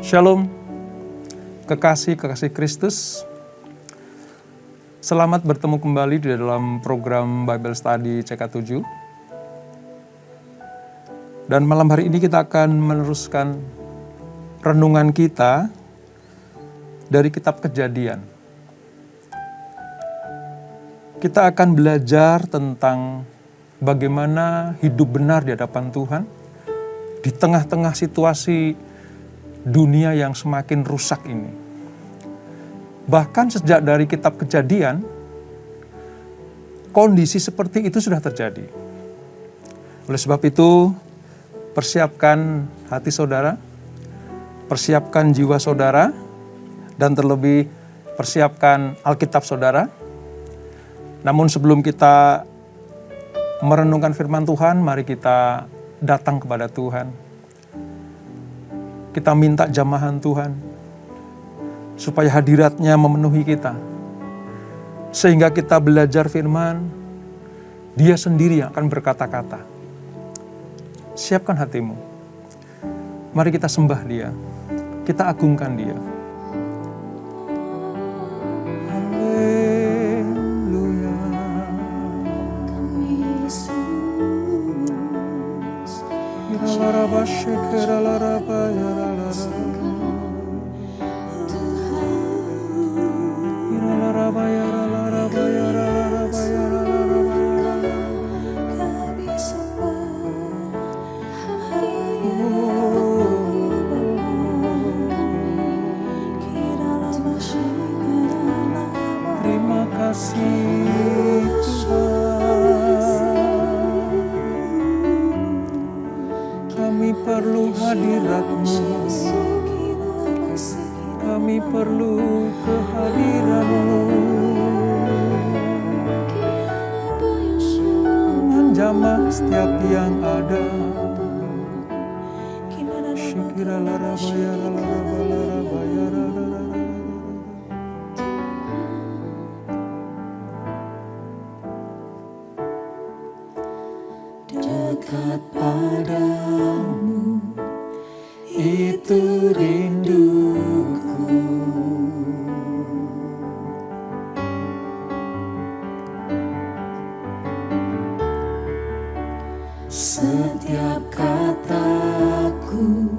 Shalom, kekasih Kristus. Selamat bertemu kembali di dalam program Bible Study CK7. Dan malam hari ini kita akan meneruskan renungan kita dari kitab Kejadian. Kita akan belajar tentang bagaimana hidup benar di hadapan Tuhan di tengah-tengah situasi dunia yang semakin rusak ini. Bahkan sejak dari kitab Kejadian, kondisi seperti itu sudah terjadi. Oleh sebab itu, persiapkan hati saudara, persiapkan jiwa saudara, dan terlebih persiapkan Alkitab saudara. Namun sebelum kita merenungkan firman Tuhan, mari kita datang kepada Tuhan. Kita minta jamahan Tuhan, supaya hadirat-Nya memenuhi kita. Sehingga kita belajar firman, Dia sendiri yang akan berkata-kata. Siapkan hatimu. Mari kita sembah Dia, kita agungkan Dia. Terima kasih kami perlu hadirat-Mu, kami perlu kehadiran-Mu, menjamah setiap yang ada. Dekat padamu, itu rinduku. Setiap kataku,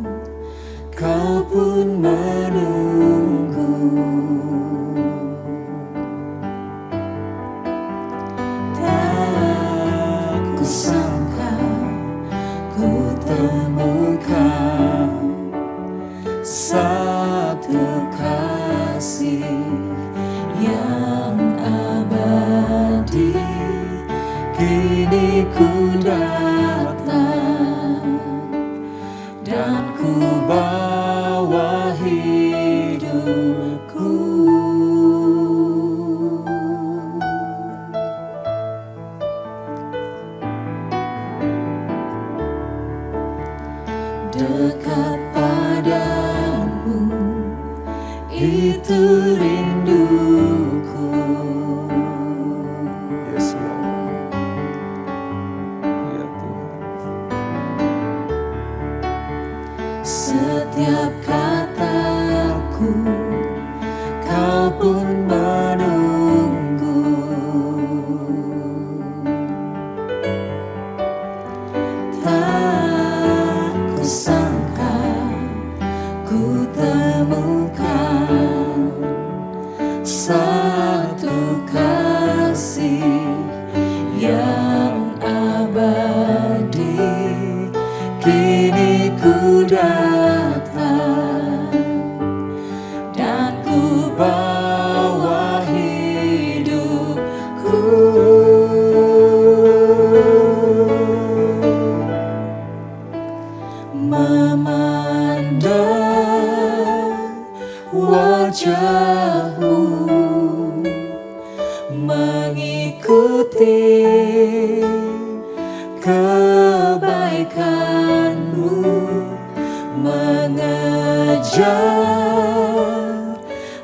Kau pun menunggu. Tak kusangka ku temukan satu kasih yang abadi. Kini ku datang dan ku bawa hidupku. Dekat padamu, itu rinduku. Yes, Lord. Ya Tuhan. Setiap kataku, Kau pun menunggu. Tak kusangka ku temukan satu kasih yang abadi. Kini ku datang dan ku bawa hidupku. Memandang wajah-Mu, mengikuti kebaikan-Mu, mengejar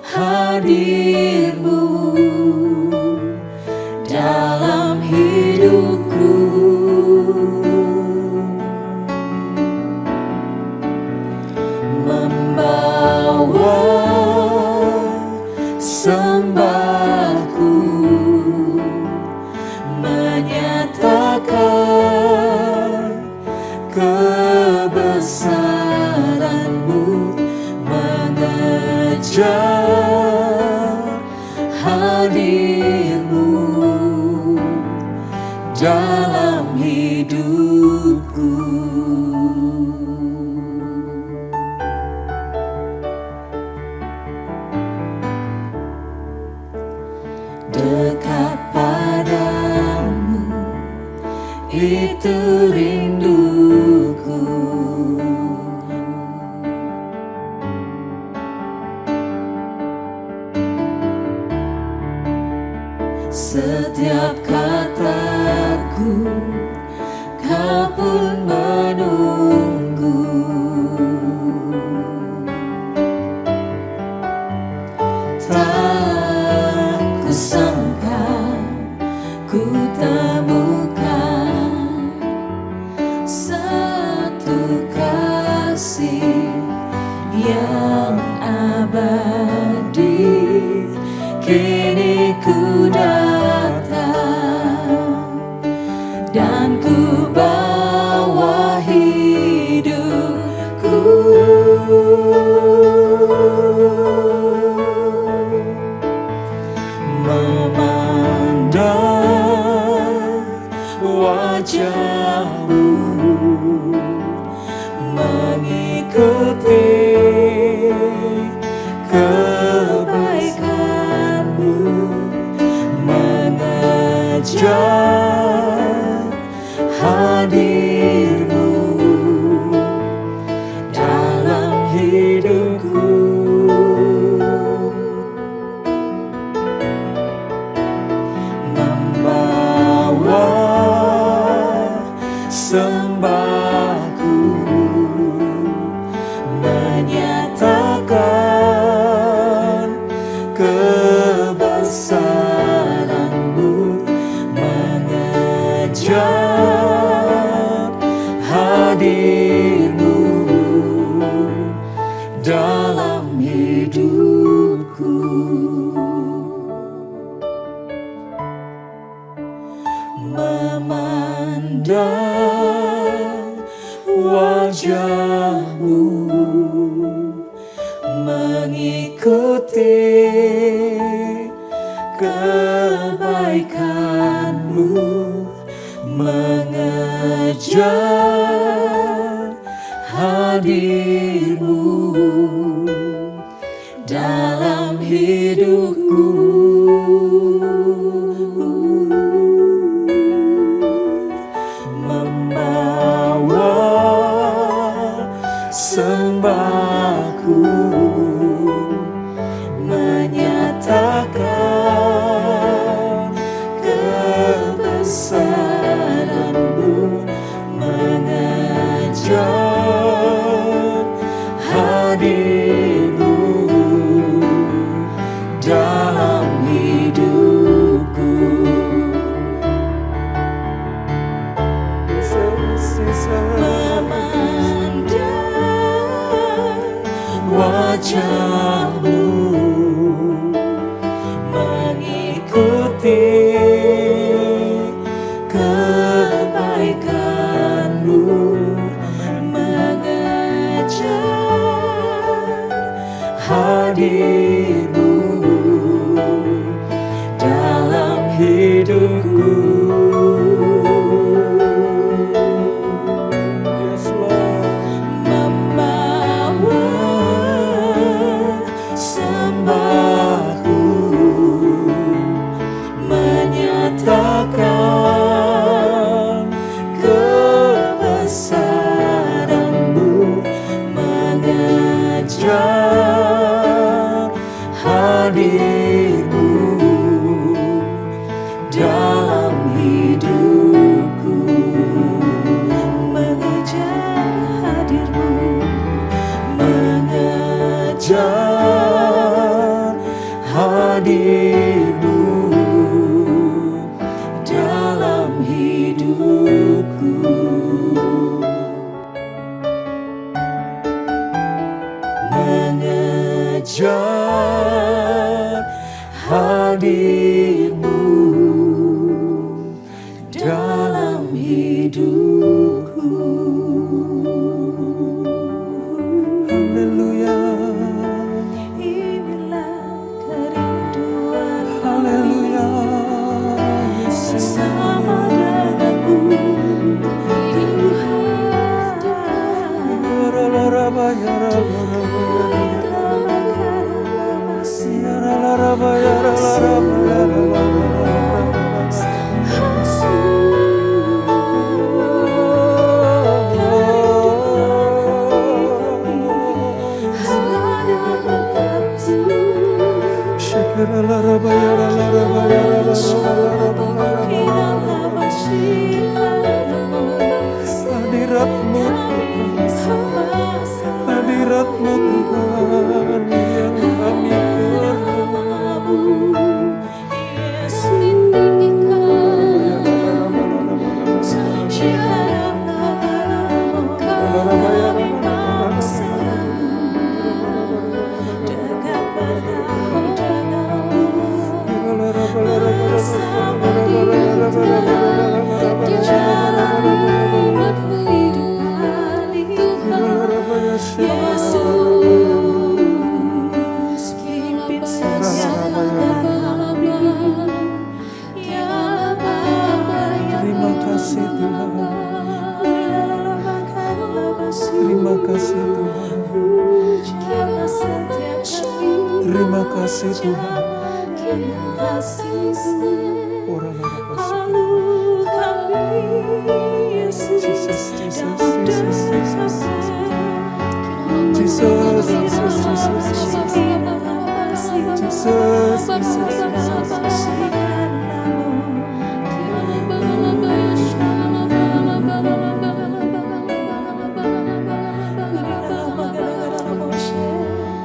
hadir-Mu dalam hidupku. Membawa sembahku, menyatakan kebesaran-Mu, mengejar hadir-Mu dalam hidupku. Dekat padamu, itu rinduku. Setiap kataku, Kau pun menunggu. Tak kusangka ku temukan satu kasih yang abadi. Kini ku datang dan ku bawa hidupku, memandang wajah-Mu, mengikuti kebaikan-Mu, mengejar hadir-Mu dalam hidupku. Membawa sembahku, menyatakan kebesaran-Mu, mengejar hadir-Mu dalam hidupku. Memandang wajah-Mu, mengikuti kebaikan-Mu, mengejar hadir-Mu dalam hidupku. Membawa sembahku, menyatakan kebesaran-Mu, mengejar hadir-Mu dalam hidupku. Memandang wajah-Mu, mengikuti kebaikan-Mu, mengejar hadir-Mu dalam hidupku. Sembahku, menyatakan kebesaran-Mu, mengejar hadir-Mu dalam hidupku. Mengejar hadir-Mu, mengejar hadir-Mu dalam hidupku. Mengejar mengejar hadir-Mu dalam hidupku. Haleluya. Inilah kerinduan Haleluya. Yesus. bersama denganmu, Tuhan. Hadirat-Mu, hadirat-Mu Tuhan yang kami perlu. Yesus, pimpin saja kami, ya Bapa yang Terima kasih Tuhan. Terima kasih Tuhan. Terima kasih Tuhan.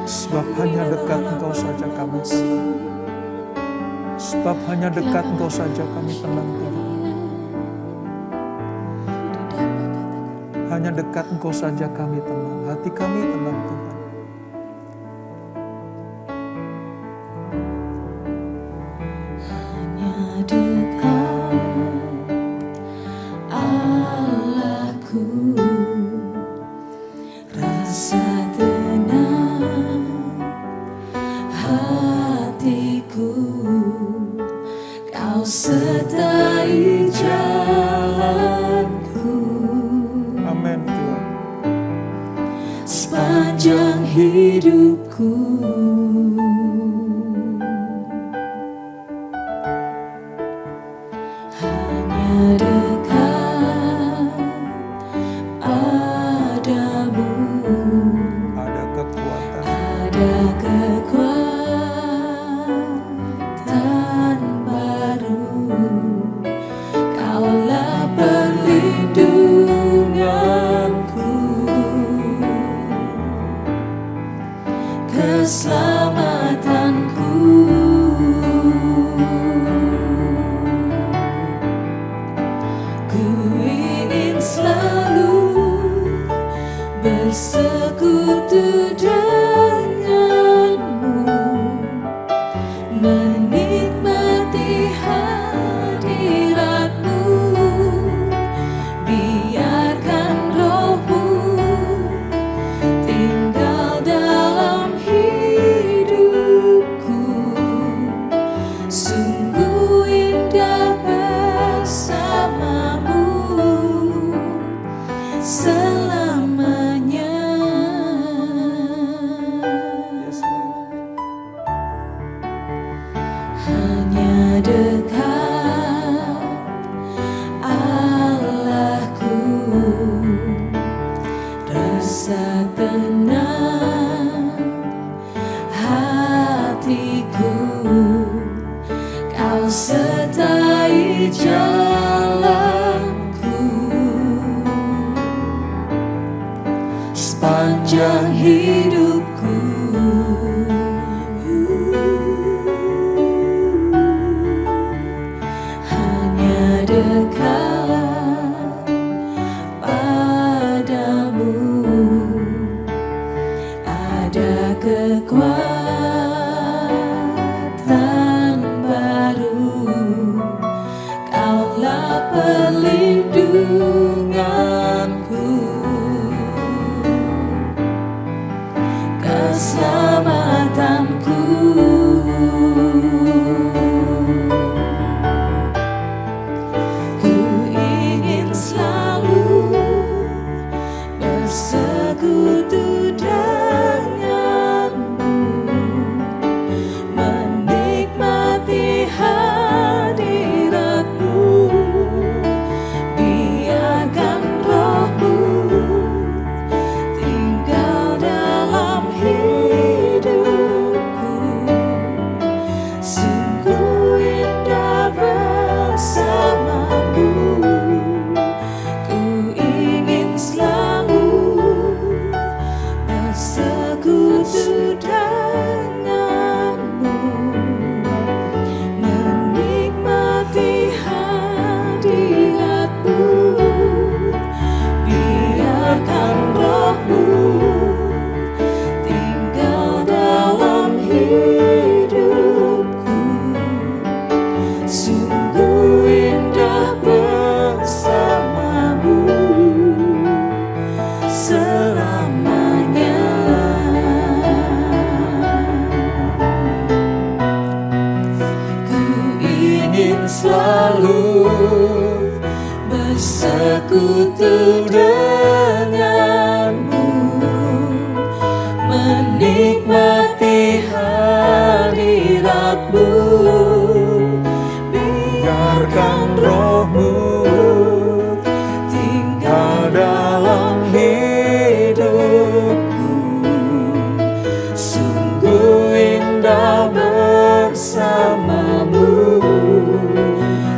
Sebab hanya dekat Engkau saja kami tenang. Sebab hanya dekat Engkau saja kami tenang Tuhan. Hanya dekat Engkau saja kami tenang. Hati kami tenang Tuhan. Hanya dekat Allahku, rasa tenang hatiku, Kau sertai jalanku. Amin Tuhan. Sepanjang hidupku, hanya dekat padamu, Ada kekuatan. ada kekuatan baru. Kaulah perlindunganku, keselamatanku. Ku ingin selalu bersekutu denganmu, menikmati hadiratmu. Biarkan Roh-Mu tinggal dalam hidupku. Sungguh indah bersamamu selamanya. Yes, Lord. Hanya dekat Allahku, rasa tenang hatiku, Kau sertai jalanku. Sepanjang hidupku, hanya dekat padamu, ada kekuatan baru, Kaulah perlindunganku, keselamatanku. Ku ingin selalu bersekutu denganmu, menikmati hadiratmu. Biarkan rohmu tinggal dalam hidupku. Sungguh indah bersamamu. Ku ingin selalu bersekutu denganmu, menikmati hadiratmu. Biarkan rohmu tinggal dalam hidupku. Sungguh indah bersamamu selamanya. Ku ingin selalu bersekutu denganmu, menikmati hadiratmu. Biarkan rohmu tinggal dalam hidupku. Sungguh indah bersamamu.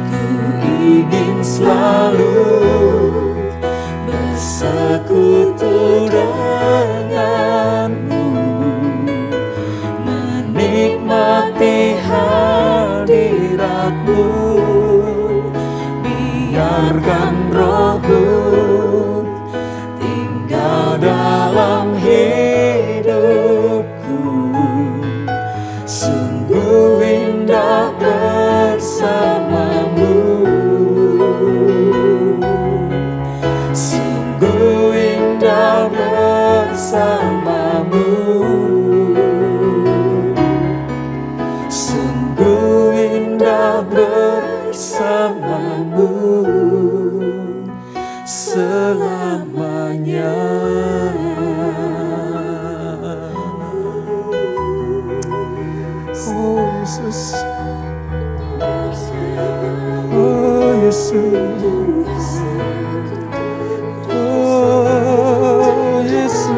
Ku ingin selalu bersekutu denganmu, menikmati hadiratmu. Biarkan rohmu tinggal dalam hidupku. Sungguh indah bersamamu. Sungguh indah bersamamu. Sungguh indah bersamamu selamanya. Oh Yesus, oh Yesus, oh Yesus.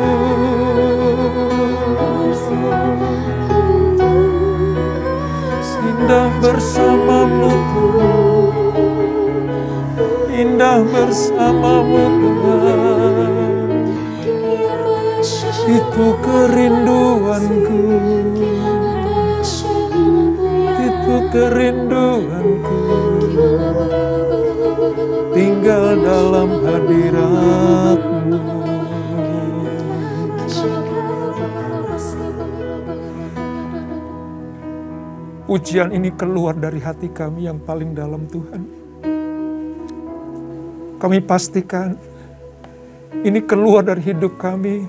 Indah bersamamu Tuhan, indah bersamamu Tuhan. Itu kerinduanku, itu kerinduanku. Tinggal dalam hadirat-Mu. Pujian ini keluar dari hati kami yang paling dalam Tuhan. Kami pastikan ini keluar dari hidup kami.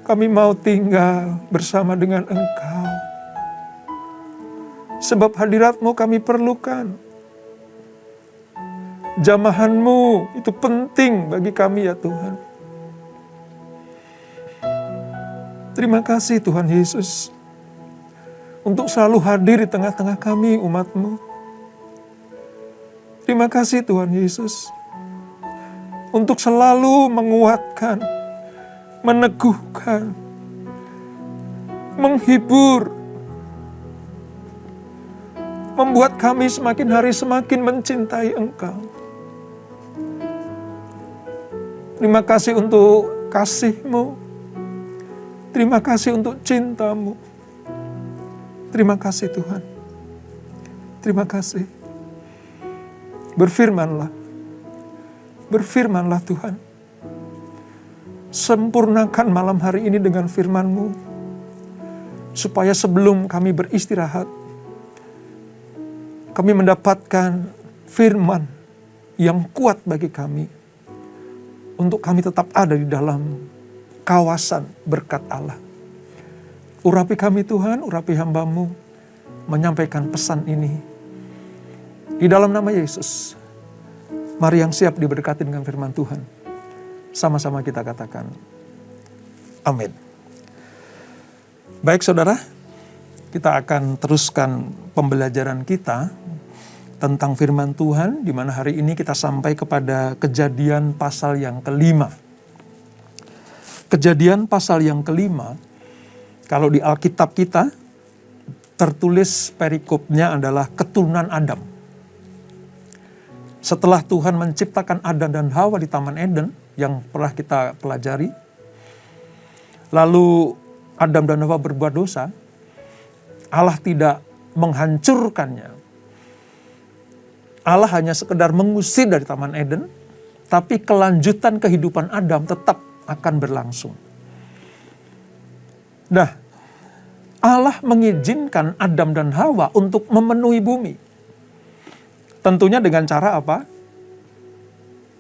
Kami mau tinggal bersama dengan Engkau. Sebab hadirat-Mu kami perlukan. Jamahan-Mu itu penting bagi kami ya Tuhan. Terima kasih Tuhan Yesus untuk selalu hadir di tengah-tengah kami umat-Mu. Terima kasih Tuhan Yesus untuk selalu menguatkan, meneguhkan, menghibur, membuat kami semakin hari semakin mencintai Engkau. Terima kasih untuk kasih-Mu. Terima kasih untuk cinta-Mu. Terima kasih Tuhan. Terima kasih. Berfirmanlah. Berfirmanlah Tuhan. Sempurnakan malam hari ini dengan firman-Mu, supaya sebelum kami beristirahat, kami mendapatkan firman yang kuat bagi kami, untuk kami tetap ada di dalam kawasan berkat Allah. Urapi kami Tuhan, urapi hamba-Mu, menyampaikan pesan ini. Di dalam nama Yesus, mari yang siap diberkati dengan firman Tuhan. Sama-sama kita katakan, amin. Baik saudara, kita akan teruskan pembelajaran kita tentang firman Tuhan, di mana hari ini kita sampai kepada Kejadian pasal yang kelima. Kejadian pasal yang kelima, kalau di Alkitab kita, tertulis perikopnya adalah keturunan Adam. Setelah Tuhan menciptakan Adam dan Hawa di Taman Eden, yang pernah kita pelajari, lalu Adam dan Hawa berbuat dosa, Allah tidak menghancurkannya. Allah hanya sekedar mengusir dari Taman Eden, tapi kelanjutan kehidupan Adam tetap akan berlangsung. Nah, Allah mengizinkan Adam dan Hawa untuk memenuhi bumi. Tentunya dengan cara apa?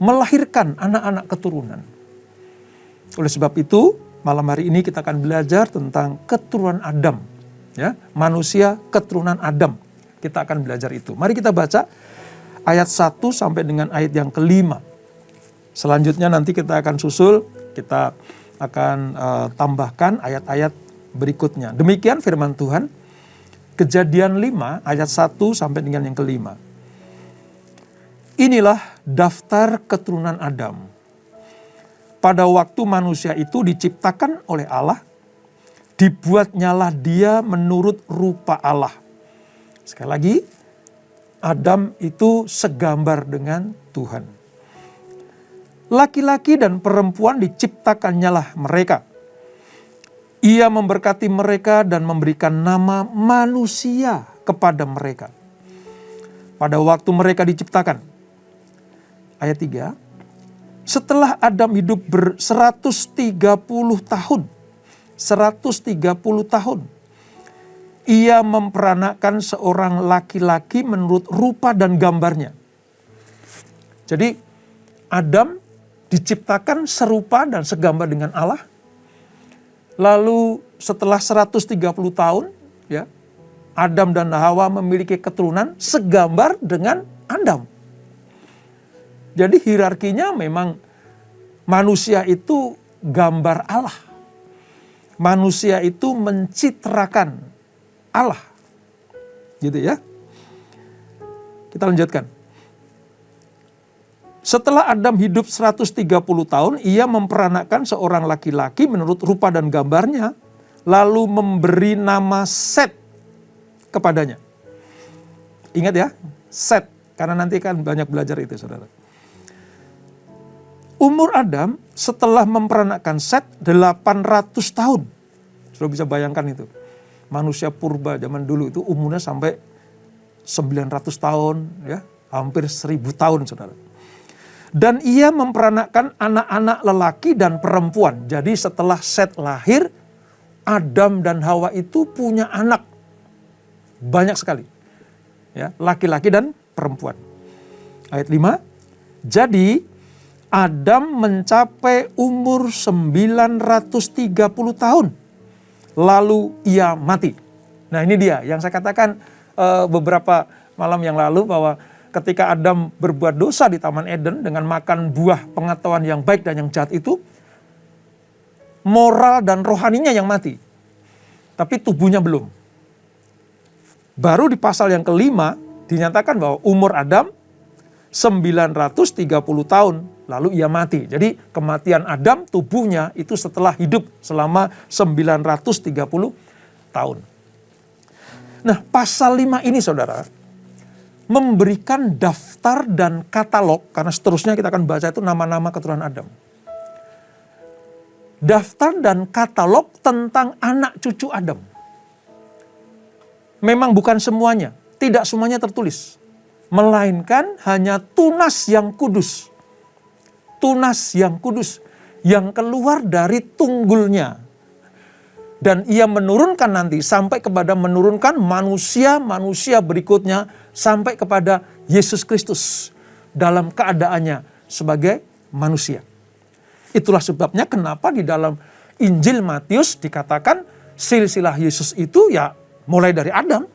Melahirkan anak-anak keturunan. Oleh sebab itu, malam hari ini kita akan belajar tentang keturunan Adam. Ya, manusia keturunan Adam. Kita akan belajar itu. Mari kita baca ayat 1 sampai dengan ayat yang kelima. Selanjutnya nanti kita akan susul, kita akan tambahkan ayat-ayat berikutnya. Demikian firman Tuhan, Kejadian 5 ayat 1 sampai dengan yang kelima. Inilah daftar keturunan Adam. Pada waktu manusia itu diciptakan oleh Allah, dibuatnyalah dia menurut rupa Allah. Sekali lagi, Adam itu segambar dengan Tuhan. Laki-laki dan perempuan diciptakannyalah mereka. Ia memberkati mereka dan memberikan nama manusia kepada mereka. Pada waktu mereka diciptakan. Ayat 3. Setelah Adam hidup 130 tahun. 130 tahun. Ia memperanakkan seorang laki-laki menurut rupa dan gambarnya. Jadi Adam diciptakan serupa dan segambar dengan Allah. Lalu setelah 130 tahun, ya, Adam dan Hawa memiliki keturunan segambar dengan Adam. Jadi hierarkinya memang manusia itu gambar Allah. Manusia itu mencitrakan Allah. Gitu ya. Kita lanjutkan. Setelah Adam hidup 130 tahun, ia memperanakkan seorang laki-laki menurut rupa dan gambarnya, lalu memberi nama Set kepadanya. Ingat ya, Set, karena nanti kan banyak belajar itu, saudara. Umur Adam setelah memperanakkan Set 800 tahun. Sudah bisa bayangkan itu. Manusia purba zaman dulu itu umurnya sampai 900 tahun, ya, hampir 1000 tahun, saudara. Dan ia memperanakkan anak-anak lelaki dan perempuan. Jadi setelah Set lahir, Adam dan Hawa itu punya anak. Banyak sekali. Ya, laki-laki dan perempuan. Ayat 5. Jadi Adam mencapai umur 930 tahun. Lalu ia mati. Nah ini dia yang saya katakan beberapa malam yang lalu, bahwa ketika Adam berbuat dosa di Taman Eden dengan makan buah pengetahuan yang baik dan yang jahat itu, moral dan rohaninya yang mati. Tapi tubuhnya belum. Baru di pasal yang kelima dinyatakan bahwa umur Adam 930 tahun, lalu ia mati. Jadi kematian Adam, tubuhnya itu setelah hidup selama 930 tahun. Nah pasal 5 ini, saudara, memberikan daftar dan katalog, karena seterusnya kita akan baca itu nama-nama keturunan Adam. Daftar dan katalog tentang anak cucu Adam. Memang bukan semuanya, tidak semuanya tertulis. Melainkan hanya tunas yang kudus. Tunas yang kudus. yang keluar dari tunggulnya. Dan ia menurunkan nanti sampai kepada menurunkan manusia-manusia berikutnya sampai kepada Yesus Kristus dalam keadaannya sebagai manusia. Itulah sebabnya kenapa di dalam Injil Matius dikatakan silsilah Yesus itu ya mulai dari Adam.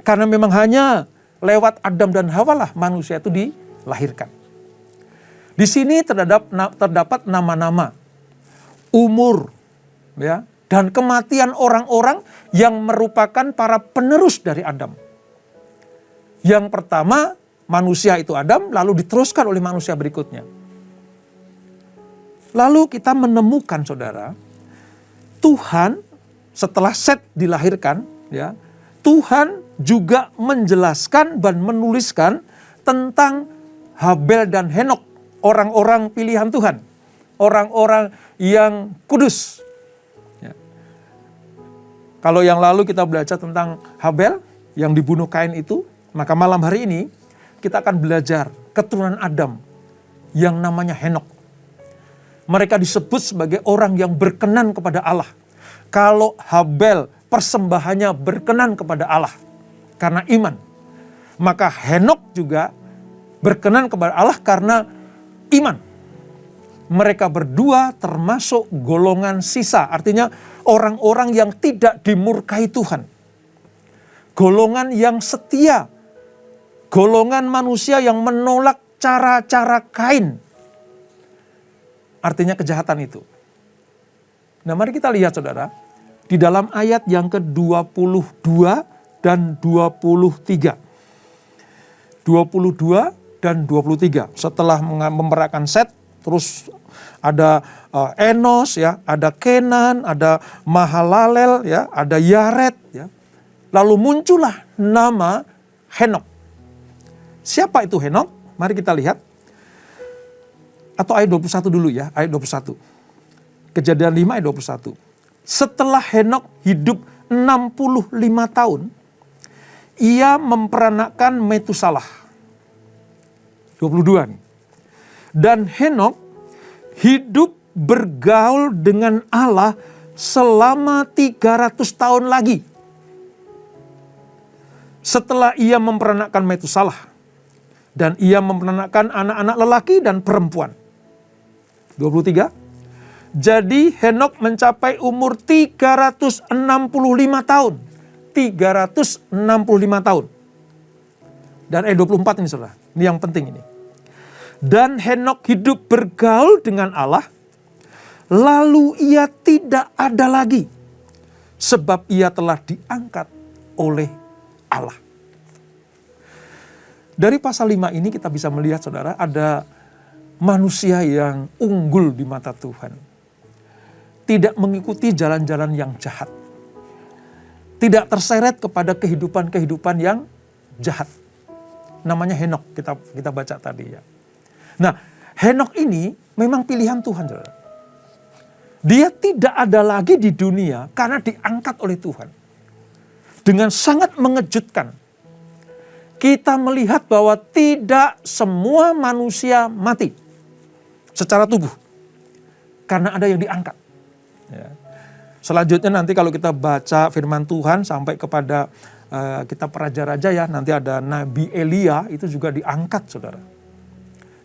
Karena memang hanya lewat Adam dan Hawa lah manusia itu dilahirkan. Di sini terdapat nama-nama, umur, ya, dan kematian orang-orang yang merupakan para penerus dari Adam. Yang pertama manusia itu Adam, lalu diteruskan oleh manusia berikutnya. Lalu kita menemukan, saudara, Tuhan setelah Set dilahirkan, ya, Tuhan juga menjelaskan dan menuliskan tentang Habel dan Henok, orang-orang pilihan Tuhan, orang-orang yang kudus. Ya. Kalau yang lalu kita belajar tentang Habel yang dibunuh Kain itu, maka malam hari ini kita akan belajar keturunan Adam yang namanya Henok. Mereka disebut sebagai orang yang berkenan kepada Allah. Kalau Habel persembahannya berkenan kepada Allah karena iman, maka Henok juga berkenan kepada Allah karena iman. Mereka berdua termasuk golongan sisa, artinya orang-orang yang tidak dimurkai Tuhan. Golongan yang setia, golongan manusia yang menolak cara-cara Kain. Artinya kejahatan itu. Nah, mari kita lihat, saudara, di dalam ayat yang ke-22 dan 23. 22 dan 23. Setelah memerankan Set, terus ada Enos, ya, ada Kenan, ada Mahalalel, ya, ada Yared, ya. Lalu muncullah nama Henok. Siapa itu Henok? Mari kita lihat. Atau ayat 21 dulu ya, ayat 21. Kejadian 5 ayat 21. Setelah Henok hidup 65 tahun, ia memperanakkan Metusalah. 22 nih. Dan Henok hidup bergaul dengan Allah selama 300 tahun lagi. Setelah ia memperanakkan Metusalah. Dan ia memperanakkan anak-anak lelaki dan perempuan. 23. Jadi Henok mencapai umur 365 tahun. 365 tahun. Dan ayat 24 ini, saudara. Ini yang penting ini. Dan Henok hidup bergaul dengan Allah. Lalu ia tidak ada lagi. Sebab ia telah diangkat oleh Allah. Dari pasal 5 ini kita bisa melihat, saudara, ada manusia yang unggul di mata Tuhan. Tidak mengikuti jalan-jalan yang jahat. Tidak terseret kepada kehidupan-kehidupan yang jahat. Namanya Henok, kita baca tadi ya. Nah, Henok ini memang pilihan Tuhan, saudara. Dia tidak ada lagi di dunia karena diangkat oleh Tuhan. Dengan sangat mengejutkan. Kita melihat bahwa tidak semua manusia mati secara tubuh. Karena ada yang diangkat. Ya. Selanjutnya nanti kalau kita baca firman Tuhan sampai kepada kitab Raja-Raja ya. Nanti ada Nabi Elia itu juga diangkat, saudara.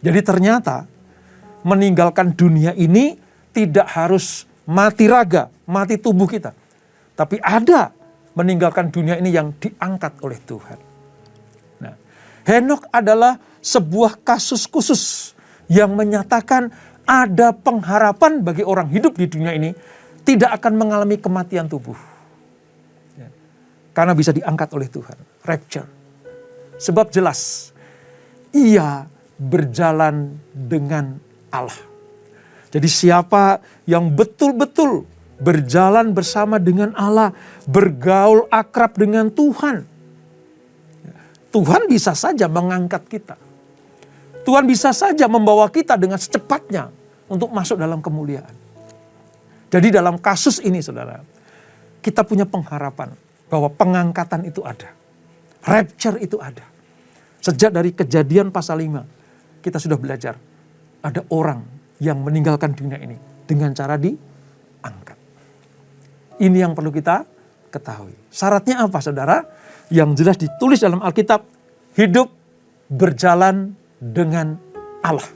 Jadi ternyata meninggalkan dunia ini tidak harus mati raga, mati tubuh kita. Tapi ada meninggalkan dunia ini yang diangkat oleh Tuhan. Henok adalah sebuah kasus khusus yang menyatakan ada pengharapan bagi orang hidup di dunia ini tidak akan mengalami kematian tubuh. Karena bisa diangkat oleh Tuhan. Rapture. Sebab jelas, ia berjalan dengan Allah. Jadi siapa yang betul-betul berjalan bersama dengan Allah, bergaul akrab dengan Tuhan, Tuhan bisa saja mengangkat kita. Tuhan bisa saja membawa kita dengan secepatnya untuk masuk dalam kemuliaan. Jadi dalam kasus ini, saudara, kita punya pengharapan bahwa pengangkatan itu ada. Rapture itu ada. Sejak dari Kejadian pasal 5, kita sudah belajar. Ada orang yang meninggalkan dunia ini dengan cara diangkat. Ini yang perlu kita ketahui. Syaratnya apa saudara? Yang jelas ditulis dalam Alkitab, hidup berjalan dengan Allah.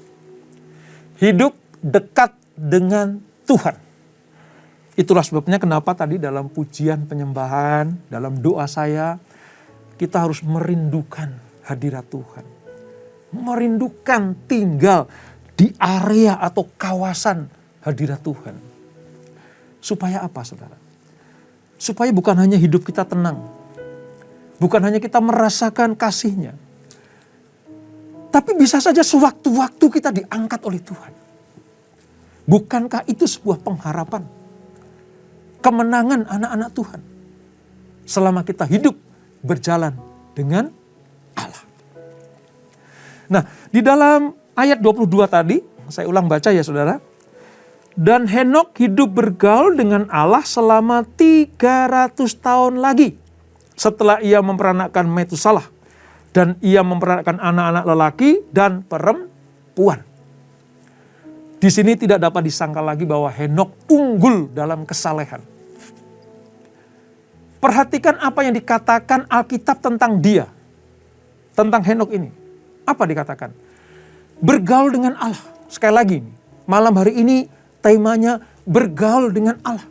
Hidup dekat dengan Tuhan. Itulah sebabnya kenapa tadi dalam pujian penyembahan, dalam doa saya, kita harus merindukan hadirat Tuhan. Merindukan tinggal di area atau kawasan hadirat Tuhan. Supaya apa saudara? Supaya bukan hanya hidup kita tenang. Bukan hanya kita merasakan kasih-Nya. Tapi bisa saja sewaktu-waktu kita diangkat oleh Tuhan. Bukankah itu sebuah pengharapan? Kemenangan anak-anak Tuhan. Selama kita hidup berjalan dengan Allah. Nah, di dalam ayat 22 tadi, saya ulang baca ya saudara. Dan Henok hidup bergaul dengan Allah selama 300 tahun lagi. Setelah ia memperanakkan Metusalah. Dan ia memperanakkan anak-anak lelaki dan perempuan. Di sini tidak dapat disangka lagi bahwa Henok unggul dalam kesalehan. Perhatikan apa yang dikatakan Alkitab tentang dia. Tentang Henok ini. Apa dikatakan? Bergaul dengan Allah. Sekali lagi, malam hari ini temanya bergaul dengan Allah.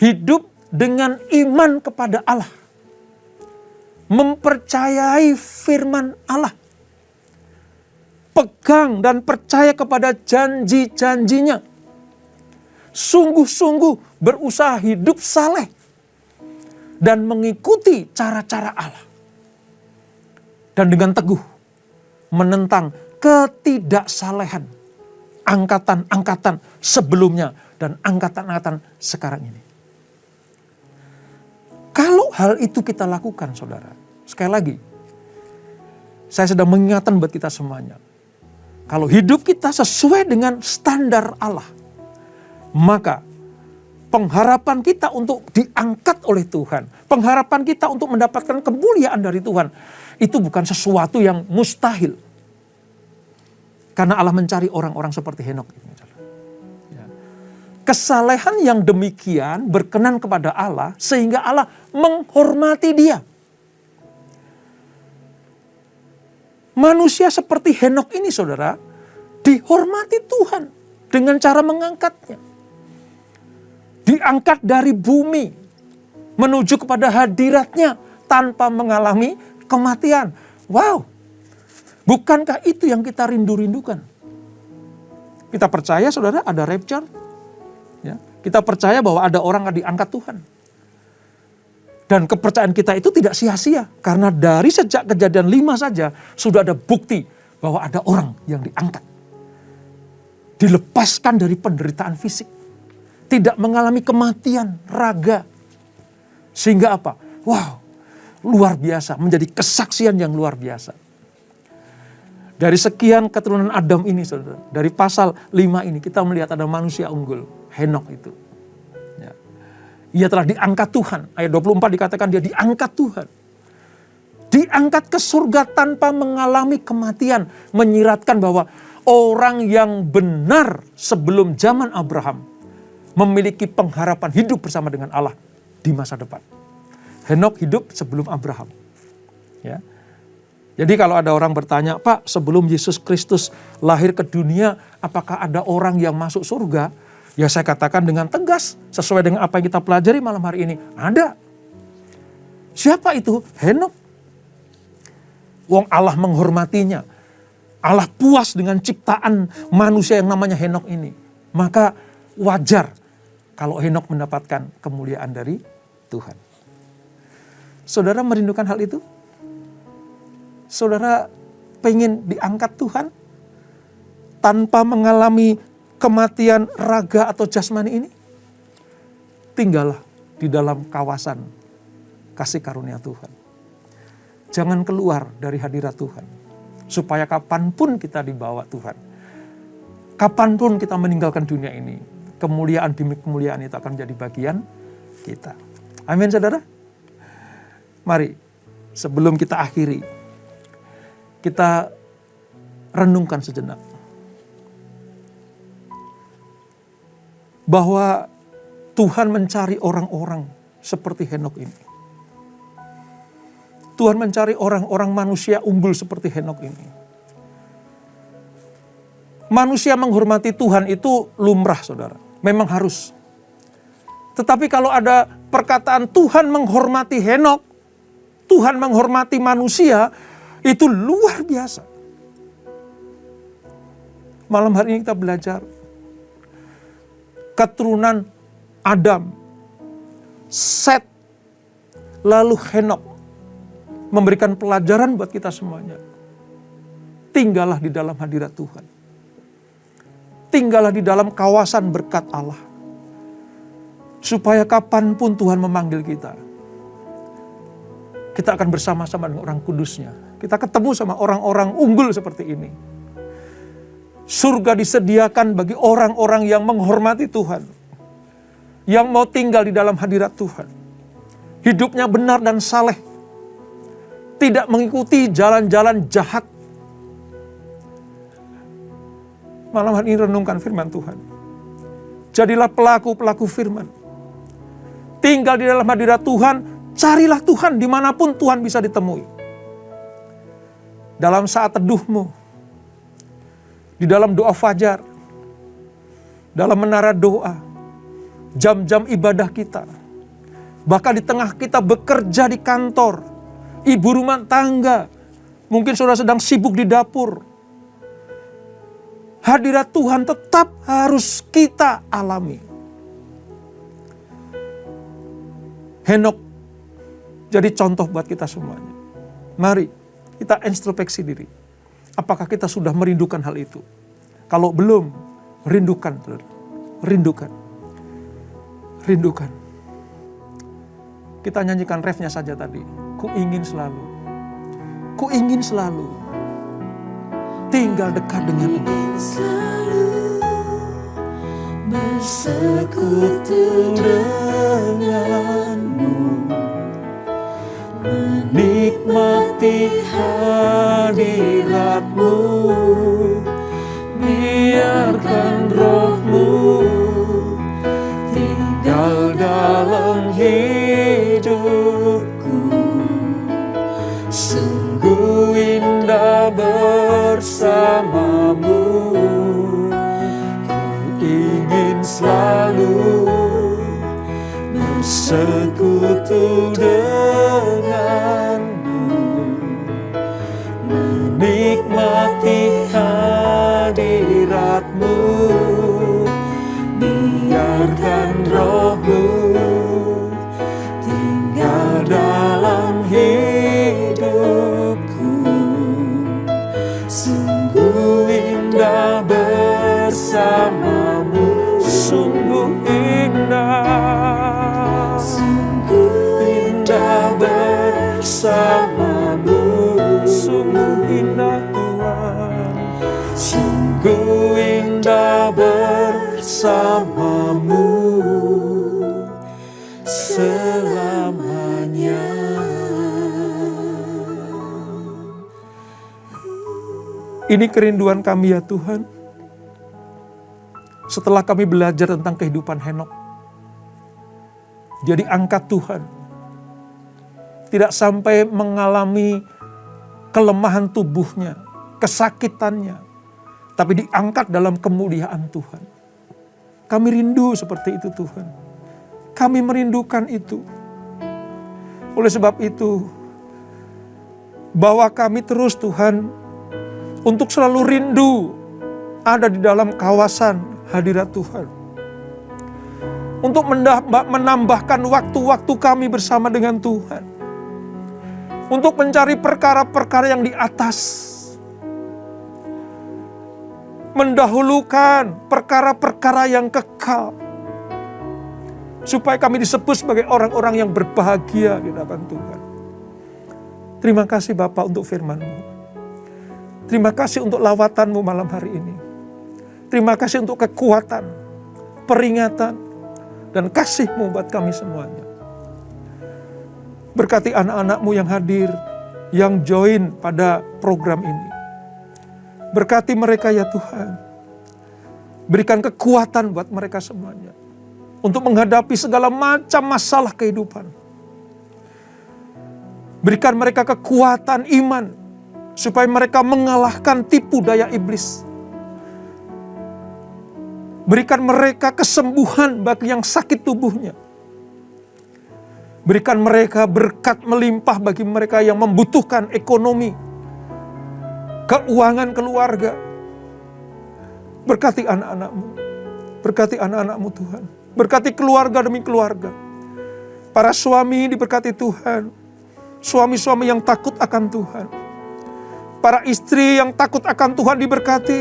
Hidup dengan iman kepada Allah. Mempercayai firman Allah. Pegang dan percaya kepada janji-janjinya. Sungguh-sungguh berusaha hidup saleh. Dan mengikuti cara-cara Allah. Dan dengan teguh menentang ketidaksalehan angkatan-angkatan sebelumnya dan angkatan-angkatan sekarang ini. Kalau hal itu kita lakukan saudara, sekali lagi, saya sedang mengingatkan buat kita semuanya. Kalau hidup kita sesuai dengan standar Allah, maka pengharapan kita untuk diangkat oleh Tuhan, pengharapan kita untuk mendapatkan kemuliaan dari Tuhan, itu bukan sesuatu yang mustahil. Karena Allah mencari orang-orang seperti Henok. Kesalehan yang demikian berkenan kepada Allah sehingga Allah menghormati dia. Manusia seperti Henok ini saudara, dihormati Tuhan dengan cara mengangkatnya. Diangkat dari bumi menuju kepada hadiratnya tanpa mengalami kematian. Wow, bukankah itu yang kita rindu-rindukan? Kita percaya saudara ada rapture. Ya, kita percaya bahwa ada orang yang diangkat Tuhan. Dan kepercayaan kita itu tidak sia-sia. Karena dari sejak kejadian 5 saja sudah ada bukti bahwa ada orang yang diangkat. Dilepaskan dari penderitaan fisik. Tidak mengalami kematian raga. Sehingga apa? Wow, luar biasa. Menjadi kesaksian yang luar biasa. Dari sekian keturunan Adam ini saudara. Dari pasal 5 ini kita melihat ada manusia unggul. Henok itu. Ya. Ia telah diangkat Tuhan. Ayat 24 dikatakan dia diangkat Tuhan. Diangkat ke surga tanpa mengalami kematian. Menyiratkan bahwa orang yang benar sebelum zaman Abraham memiliki pengharapan hidup bersama dengan Allah di masa depan. Henok hidup sebelum Abraham. Ya. Jadi kalau ada orang bertanya, Pak, sebelum Yesus Kristus lahir ke dunia, apakah ada orang yang masuk surga? Ya saya katakan dengan tegas, sesuai dengan apa yang kita pelajari malam hari ini. Ada. Siapa itu? Henok. Wong Allah menghormatinya. Allah puas dengan ciptaan manusia yang namanya Henok ini. Maka wajar kalau Henok mendapatkan kemuliaan dari Tuhan. Saudara merindukan hal itu? Saudara pengen diangkat Tuhan tanpa mengalami kematian raga atau jasmani ini? Tinggallah di dalam kawasan kasih karunia Tuhan. Jangan keluar dari hadirat Tuhan. Supaya kapanpun kita dibawa Tuhan. Kapanpun kita meninggalkan dunia ini. Kemuliaan demi kemuliaan itu akan menjadi bagian kita. Amin saudara. Mari sebelum kita akhiri. Kita renungkan sejenak. bahwa Tuhan mencari orang-orang seperti Henokh ini. Tuhan mencari orang-orang manusia unggul seperti Henokh ini. Manusia menghormati Tuhan itu lumrah, saudara. Memang harus. Tetapi kalau ada perkataan Tuhan menghormati Henokh, Tuhan menghormati manusia, itu luar biasa. Malam hari ini kita belajar keturunan Adam, Set, lalu Henokh, memberikan pelajaran buat kita semuanya. Tinggallah di dalam hadirat Tuhan. Tinggallah di dalam kawasan berkat Allah. Supaya kapanpun Tuhan memanggil kita, kita akan bersama-sama dengan orang kudusnya. Kita ketemu sama orang-orang unggul seperti ini. Surga disediakan bagi orang-orang yang menghormati Tuhan. Yang mau tinggal di dalam hadirat Tuhan. Hidupnya benar dan saleh. Tidak mengikuti jalan-jalan jahat. Malam hari ini renungkan firman Tuhan. Jadilah pelaku-pelaku firman. Tinggal di dalam hadirat Tuhan. Carilah Tuhan dimanapun Tuhan bisa ditemui. Dalam saat teduhmu. Di dalam doa fajar. Dalam menara doa. Jam-jam ibadah kita. Bahkan di tengah kita bekerja di kantor. Ibu rumah tangga. Mungkin saudara sedang sibuk di dapur. Hadirat Tuhan tetap harus kita alami. Henokh jadi contoh buat kita semuanya. Mari kita introspeksi diri. Apakah kita sudah merindukan hal itu? Kalau belum, rindukan. Rindukan. Rindukan. Kita nyanyikan refnya saja tadi. Ku ingin selalu. Ku ingin selalu tinggal dekat dengan Engkau. Ingin selalu bersekutu denganmu, menikmati hadiratmu, biarkan rohmu tinggal dalam hidupku. Sungguh indah bersamamu, ku ingin selalu bersekutu denganmu, menikmati hadiratmu, biarkan rohmu tinggal dalam hidupku. Sungguh indah bersamamu, Sungguh indah. sungguh indah bersamamu, Sungguh indah Tuhan. sungguh indah bersamamu selamanya. Ini kerinduan kami ya Tuhan. Setelah kami belajar tentang kehidupan Henokh, dia diangkat Tuhan. Tidak sampai mengalami kelemahan tubuhnya, kesakitannya, tapi diangkat dalam kemuliaan Tuhan. Kami rindu seperti itu Tuhan. Kami merindukan itu. Oleh sebab itu, bawa kami terus Tuhan untuk selalu rindu ada di dalam kawasan hadirat Tuhan. Untuk menambahkan waktu-waktu kami bersama dengan Tuhan. Untuk mencari perkara-perkara yang di atas. Mendahulukan perkara-perkara yang kekal. Supaya kami disebut sebagai orang-orang yang berbahagia di hadapan Tuhan. Terima kasih Bapa untuk firman-Mu. Terima kasih untuk lawatan-Mu malam hari ini. Terima kasih untuk kekuatan, peringatan, dan kasih-Mu buat kami semuanya. Berkati anak-anak-Mu yang hadir, yang join pada program ini. Berkati mereka ya Tuhan. Berikan kekuatan buat mereka semuanya untuk menghadapi segala macam masalah kehidupan. Berikan mereka kekuatan iman supaya mereka mengalahkan tipu daya iblis. Berikan mereka kesembuhan bagi yang sakit tubuhnya. Berikan mereka berkat melimpah bagi mereka yang membutuhkan ekonomi, keuangan keluarga. Berkati anak-anak-Mu. Berkati anak-anak-Mu Tuhan. Berkati keluarga demi keluarga. Para suami diberkati Tuhan. Suami-suami yang takut akan Tuhan. Para istri yang takut akan Tuhan diberkati.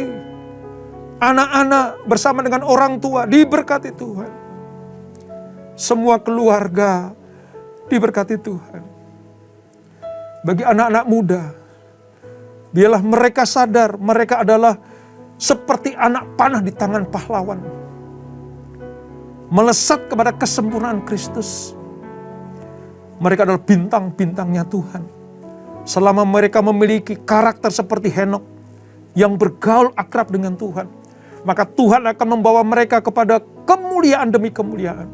Anak-anak bersama dengan orang tua diberkati Tuhan. Semua keluarga diberkati Tuhan. Bagi anak-anak muda, biarlah mereka sadar mereka adalah seperti anak panah di tangan pahlawan. Melesat kepada kesempurnaan Kristus. Mereka adalah bintang-bintangnya Tuhan. Selama mereka memiliki karakter seperti Henokh yang bergaul akrab dengan Tuhan, maka Tuhan akan membawa mereka kepada kemuliaan demi kemuliaan.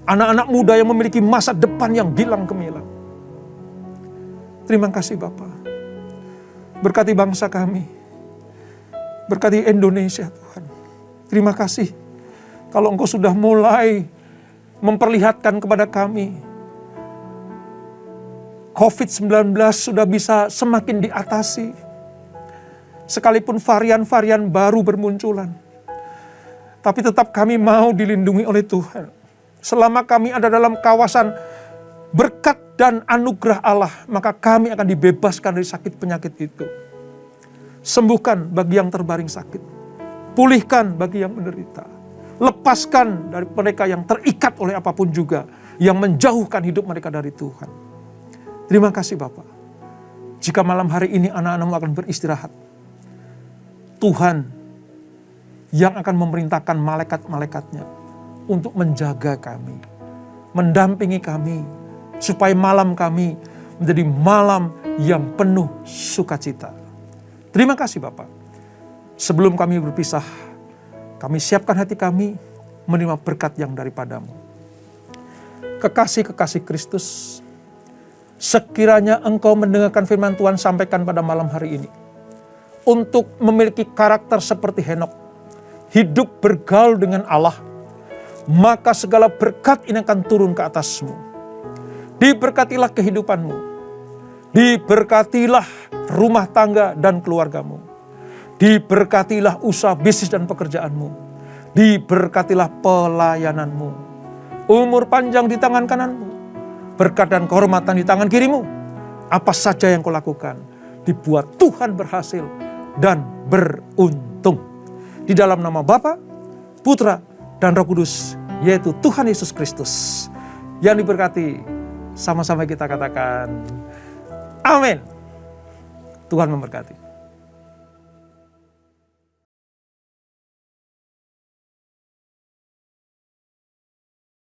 Anak-anak muda yang memiliki masa depan yang gilang gemilang. Terima kasih Bapa. Berkati bangsa kami. Berkati Indonesia Tuhan. Terima kasih kalau Engkau sudah mulai memperlihatkan kepada kami COVID-19 sudah bisa semakin diatasi. Sekalipun varian-varian baru bermunculan. Tapi tetap kami mau dilindungi oleh Tuhan. Selama kami ada dalam kawasan berkat dan anugerah Allah, maka kami akan dibebaskan dari sakit penyakit itu. Sembuhkan bagi yang terbaring sakit. Pulihkan bagi yang menderita. Lepaskan dari mereka yang terikat oleh apapun juga, yang menjauhkan hidup mereka dari Tuhan. Terima kasih Bapak. Jika malam hari ini anak-anak-Mu akan beristirahat, Tuhan yang akan memerintahkan malaikat-malaikatnya untuk menjaga kami, mendampingi kami, supaya malam kami menjadi malam yang penuh sukacita. Terima kasih Bapak. Sebelum kami berpisah, kami siapkan hati kami menerima berkat yang daripada-Mu. Kekasih-kekasih Kristus, sekiranya Engkau mendengarkan firman Tuhan sampaikan pada malam hari ini, untuk memiliki karakter seperti Henokh, hidup bergaul dengan Allah, maka segala berkat ini akan turun ke atas-Mu. Diberkatilah kehidupan-Mu. Diberkatilah rumah tangga dan keluarga-Mu. Diberkatilah usaha bisnis dan pekerjaan-Mu. Diberkatilah pelayanan-Mu. Umur panjang di tangan kanan-Mu. Berkat dan kehormatan di tangan kiri-Mu. Apa saja yang Kau lakukan, dibuat Tuhan berhasil dan beruntung. Di dalam nama Bapa, Putra, dan Roh Kudus, yaitu Tuhan Yesus Kristus. Yang diberkati, sama-sama kita katakan, amin. Tuhan memberkati.